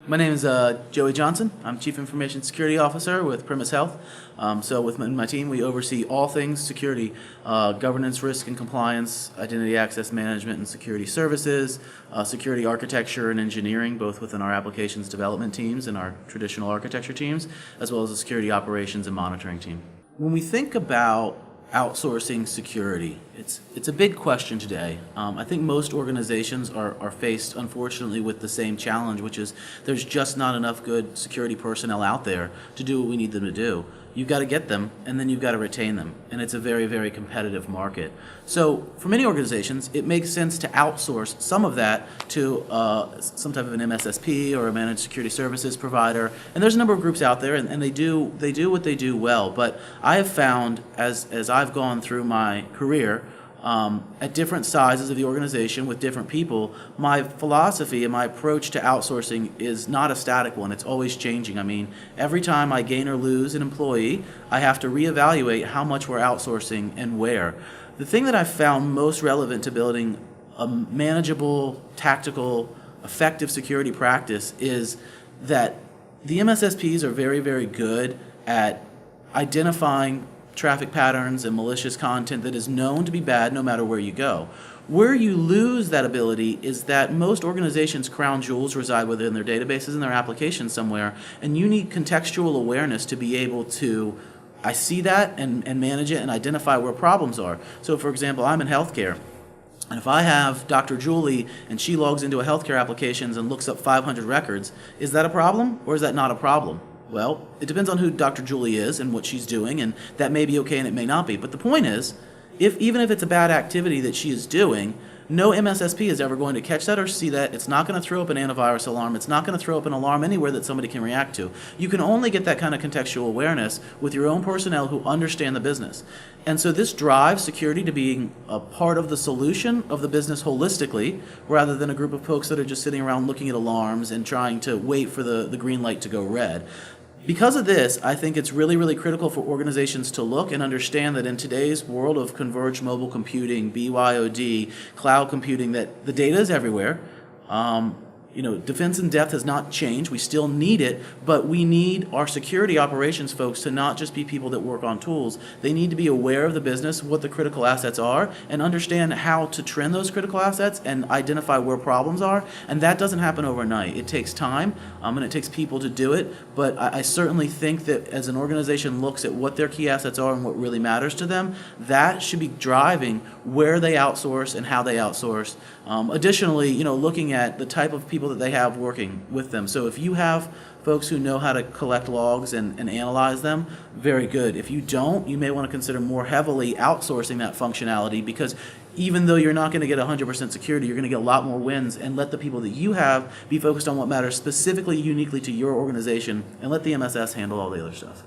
My name is Joey Johnson. I'm Chief Information Security Officer with Primis Health. So with my team, we oversee all things security, governance, risk and compliance, identity access management and security services, security architecture and engineering, both within our applications development teams and our traditional architecture teams, as well as the security operations and monitoring team. When we think about outsourcing security, it's a big question today. I think most organizations are faced, unfortunately, with the same challenge, which is there's just not enough good security personnel out there to do what we need them to do. You've got to get them, and then you've got to retain them, and it's a very, very competitive market. So for many organizations, it makes sense to outsource some of that to some type of an MSSP or a managed security services provider. And there's a number of groups out there, and they do what they do well. But I have found, as I've gone through my career, at different sizes of the organization with different people, my philosophy and my approach to outsourcing is not a static one. It's always changing. I mean, every time I gain or lose an employee, I have to reevaluate how much we're outsourcing and where. The thing that I've found most relevant to building a manageable, tactical, effective security practice is that the MSSPs are very, very good at identifying traffic patterns and malicious content that is known to be bad no matter where you go. Where you lose that ability is that most organizations' crown jewels reside within their databases and their applications somewhere, and you need contextual awareness to be able to I see that and manage it and identify where problems are. So for example, I'm in healthcare. And if I have Dr. Julie and she logs into a healthcare applications and looks up 500 records, is that a problem or is that not a problem? Well, it depends on who Dr. Julie is and what she's doing, and that may be okay and it may not be. But the point is, even if it's a bad activity that she is doing, no MSSP is ever going to catch that or see that. It's not going to throw up an antivirus alarm. It's not going to throw up an alarm anywhere that somebody can react to. You can only get that kind of contextual awareness with your own personnel who understand the business. And so this drives security to being a part of the solution of the business holistically, rather than a group of folks that are just sitting around looking at alarms and trying to wait for the green light to go red. Because of this, I think it's really, really critical for organizations to look and understand that in today's world of converged mobile computing, BYOD, cloud computing, that the data is everywhere. Defense in depth has not changed. We still need it, but we need our security operations folks to not just be people that work on tools. They need to be aware of the business, what the critical assets are, and understand how to trend those critical assets and identify where problems are. And that doesn't happen overnight. It takes time, and it takes people to do it. But I certainly think that as an organization looks at what their key assets are and what really matters to them, that should be driving where they outsource and how they outsource. Additionally, looking at the type of people that they have working with them. So if you have folks who know how to collect logs and analyze them, very good. If you don't, you may want to consider more heavily outsourcing that functionality, because even though you're not going to get 100% security, you're going to get a lot more wins, and let the people that you have be focused on what matters specifically, uniquely to your organization, and let the MSS handle all the other stuff.